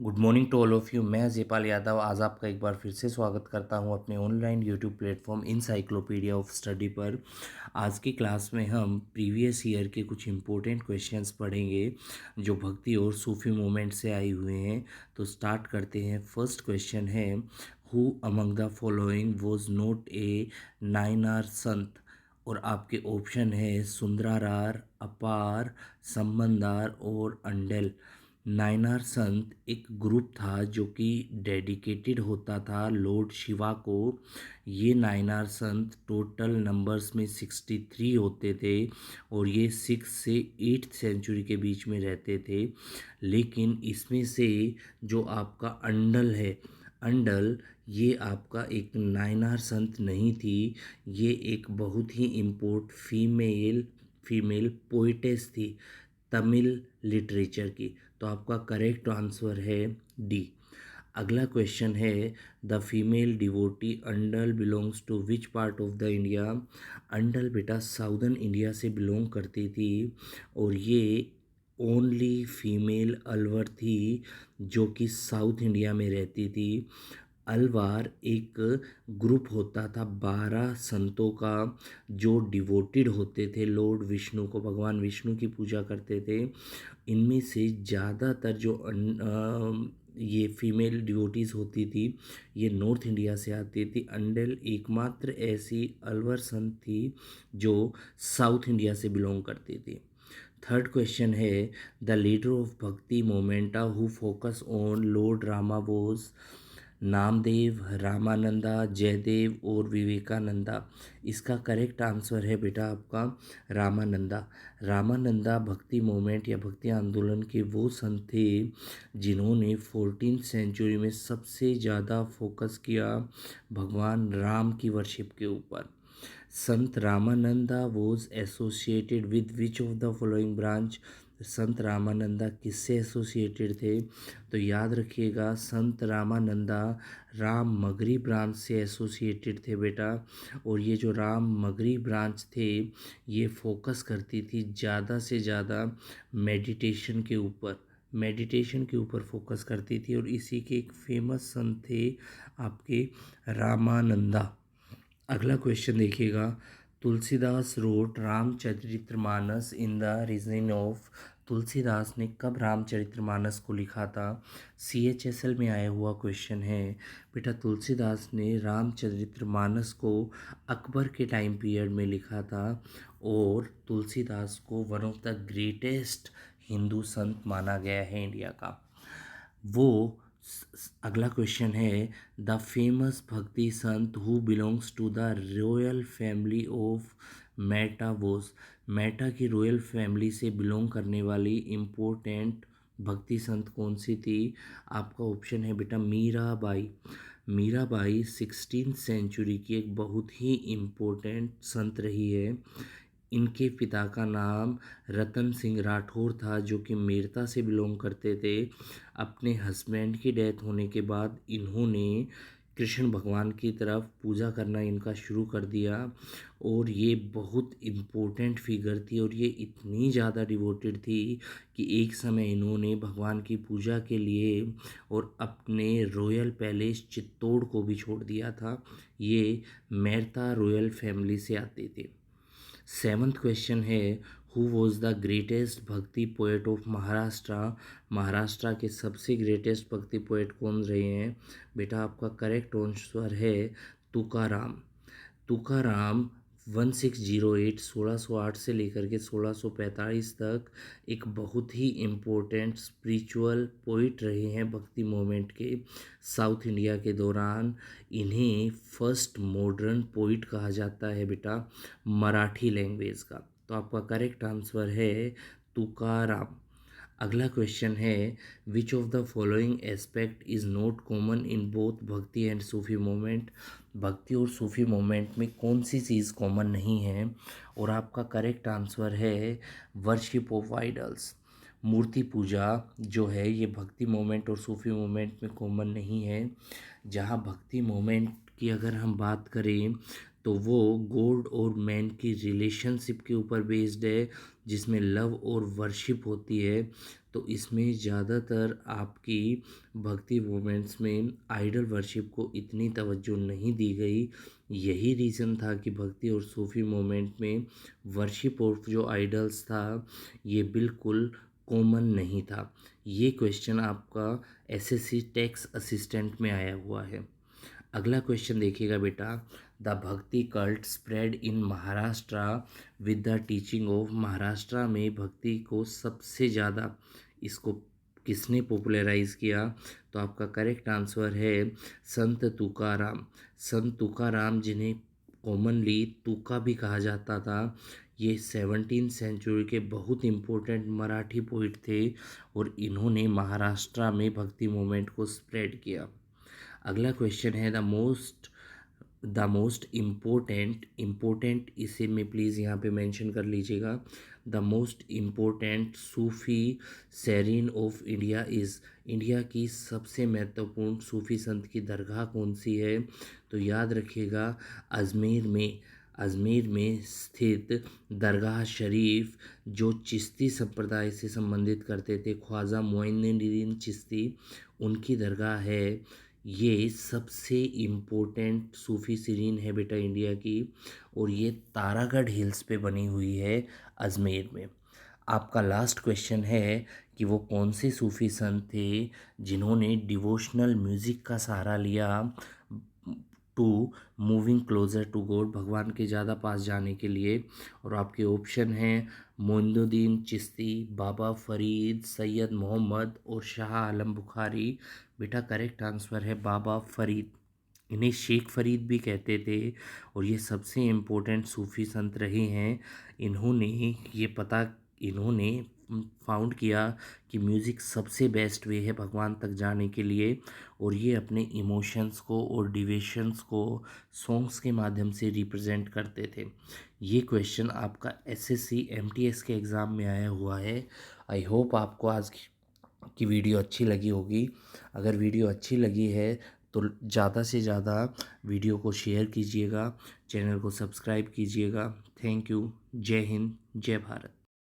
Good morning to all of you. मैं जयपाल यादव आज आपका एक बार फिर से स्वागत करता हूं अपने online YouTube platform encyclopaedia of study पर। आज की क्लास में हम प्रीवियस ईयर के कुछ इम्पोर्टेंट क्वेश्चंस पढ़ेंगे जो भक्ति और सूफी मूवमेंट से आए हुए हैं। तो स्टार्ट करते हैं। फर्स्ट क्वेश्चन है, who among the following was not a Nayanar संत। और आपके ऑप्शन है सुंदरारार, अपार, संबंदार और अंडेल। नायनार संत एक ग्रुप था जो कि डेडिकेटेड होता था लॉर्ड शिवा को। ये नायनार संत टोटल नंबर्स में 63 होते थे और ये 6 से 8th सेंचुरी के बीच में रहते थे। लेकिन इसमें से जो आपका अंडल है, अंडल ये आपका एक नायनार संत नहीं थी। ये एक बहुत ही इम्पोर्ट फीमेल पोइटेस थी तमिल लिटरेचर की। तो आपका करेक्ट आंसर है डी। अगला क्वेश्चन है, the female devotee Andal belongs to which part of the India. Andal बेटा साउदर्न इंडिया से बिलोंग करती थी और ये ओनली फीमेल अलवर थी जो कि साउथ इंडिया में रहती थी। अलवार एक ग्रुप होता था 12 संतों का जो डिवोटेड होते थे लॉर्ड विष्णु को, भगवान विष्णु की पूजा करते थे। इनमें से ज़्यादातर जो ये फीमेल डिवोटीज़ होती थी ये नॉर्थ इंडिया से आती थी। अंडेल एकमात्र ऐसी अलवर संत थी जो साउथ इंडिया से बिलोंग करती थी। थर्ड क्वेश्चन है, the leader of bhakti movement who focus on lord Rama was Namdev, Ramananda, Jayadev और विवेकानंदा। इसका करेक्ट आंसर है बेटा आपका रामानंदा। रामानंदा भक्ति मूवमेंट या भक्ति आंदोलन के वो संत थे जिन्होंने 14th सेंचुरी में सबसे ज़्यादा फोकस किया भगवान राम की वर्शिप के ऊपर। संत Ramananda was associated with which of the following branch. संत रामानंदा किससे एसोसिएटेड थे? तो याद रखिएगा संत रामानंदा राम मगरी ब्रांच से एसोसिएटेड थे बेटा। और ये जो राम मगरी ब्रांच थे ये फोकस करती थी ज़्यादा से ज़्यादा मेडिटेशन के ऊपर फोकस करती थी और इसी के एक फेमस संत थे आपके रामानंदा। अगला क्वेश्चन देखिएगा, Tulsidas wrote Ramcharitmanas in the region of. Tulsidas ने कब रामचरितमानस को लिखा था? CHSL में आया हुआ क्वेश्चन है बेटा। तुलसीदास ने रामचरितमानस को अकबर के टाइम पीरियड में लिखा था और तुलसीदास को one of the greatest Hindu संत माना गया है इंडिया का। वो अगला क्वेश्चन है, the famous bhakti sant who belongs to the royal family of मेटा वॉज। मेटा की रॉयल फैमिली से बिलोंग करने वाली इम्पोर्टेंट भक्ति संत कौन सी थी? आपका ऑप्शन है बेटा मीराबाई। मीराबाई 16th सेंचुरी की एक बहुत ही इम्पोर्टेंट संत रही है। इनके पिता का नाम रतन सिंह राठौर था जो कि मेरता से बिलोंग करते थे। अपने हस्बैंड की डेथ होने के बाद इन्होंने कृष्ण भगवान की तरफ पूजा करना इनका शुरू कर दिया और ये बहुत इम्पोर्टेंट फिगर थी और ये इतनी ज़्यादा डिवोटेड थी कि एक समय इन्होंने भगवान की पूजा के लिए और अपने रॉयल पैलेस चित्तौड़ को भी छोड़ दिया था। ये मेहता रॉयल फैमिली से आते थे। सेवन्थ क्वेश्चन है, हु वॉज द ग्रेटेस्ट भक्ति पोएट ऑफ महाराष्ट्र। महाराष्ट्र के सबसे ग्रेटेस्ट भक्ति पोएट कौन रहे हैं? बेटा आपका करेक्ट आंसर है तुकाराम। तुकाराम 1608 1608 से लेकर के 1645 तक एक बहुत ही इम्पोर्टेंट स्पिरिचुअल पोइट रहे हैं भक्ति मूवमेंट के साउथ इंडिया के दौरान। इन्हें फर्स्ट मॉडर्न पोइट कहा जाता है बेटा मराठी लैंग्वेज का। तो आपका करेक्ट आंसर है तुकाराम। अगला क्वेश्चन है, which of the following aspect is not common in both भक्ति एंड सूफी मूवमेंट। भक्ति और सूफी मूवमेंट में कौन सी चीज़ कॉमन नहीं है? और आपका करेक्ट आंसर है वर्शिप ऑफ आइडल्स। मूर्ति पूजा जो है ये भक्ति मूवमेंट और सूफी मूवमेंट में कॉमन नहीं है। जहाँ भक्ति मूवमेंट की अगर हम बात करें तो वो गॉड और मैन की रिलेशनशिप के ऊपर बेस्ड है, जिसमें लव और वर्शिप होती है। तो इसमें ज़्यादातर आपकी भक्ति मूवमेंट्स में आइडल वर्शिप को इतनी तवज्जो नहीं दी गई। यही रीज़न था कि भक्ति और सूफी मूवमेंट में वर्शिप ऑफ जो आइडल्स था ये बिल्कुल कॉमन नहीं था। ये क्वेश्चन आपका एसएससी टैक्स असिस्टेंट में आया हुआ है। अगला क्वेश्चन देखिएगा बेटा, द भक्ति cult spread in Maharashtra with the teaching of. Maharashtra में भक्ति को सबसे ज़्यादा इसको किसने पॉपुलराइज किया? तो आपका करेक्ट आंसर है संत तुकाराम। संत तुकाराम, जिन्हें कॉमनली तुका भी कहा जाता था, ये 17वीं सेंचुरी के बहुत इम्पोर्टेंट मराठी पोइट थे और इन्होंने महाराष्ट्र में भक्ति मूवमेंट को स्प्रेड किया। अगला क्वेश्चन है द मोस्ट इम्पोर्टेंट इसे में प्लीज़ यहाँ पे मेंशन कर लीजिएगा। The most important Sufi serine of India is. India की सबसे महत्वपूर्ण सूफ़ी संत की दरगाह कौन सी है? तो याद रखिएगा, अजमेर में स्थित दरगाह शरीफ, जो चिश्ती संप्रदाय से संबंधित करते थे, ख्वाजा मोइनुद्दीन चिश्ती, उनकी दरगाह है। ये सबसे इम्पोर्टेंट सूफ़ी सीरीन है बेटा इंडिया की, और ये तारागढ़ हिल्स पे बनी हुई है अजमेर में। आपका लास्ट क्वेश्चन है कि वो कौन से सूफ़ी संत थे जिन्होंने डिवोशनल म्यूज़िक का सहारा लिया to moving closer to God, भगवान के ज़्यादा पास जाने के लिए? और आपके ऑप्शन हैं मोइनुद्दीन चिश्ती, बाबा फरीद, सैयद मोहम्मद और शाह आलम बुखारी। बेटा करेक्ट आंसर है बाबा फरीद। इन्हें शेख फरीद भी कहते थे और ये सबसे इम्पोर्टेंट सूफ़ी संत रहे हैं। इन्होंने फाउंड किया कि म्यूज़िक सबसे बेस्ट वे है भगवान तक जाने के लिए, और ये अपने इमोशंस को और डिवेशंस को सॉन्ग्स के माध्यम से रिप्रेजेंट करते थे। ये क्वेश्चन आपका एसएससी एमटीएस के एग्ज़ाम में आया हुआ है। आई होप आपको आज की वीडियो अच्छी लगी होगी। अगर वीडियो अच्छी लगी है तो ज़्यादा से ज़्यादा वीडियो को शेयर कीजिएगा, चैनल को सब्सक्राइब कीजिएगा। Thank you. जय हिंद, जय भारत।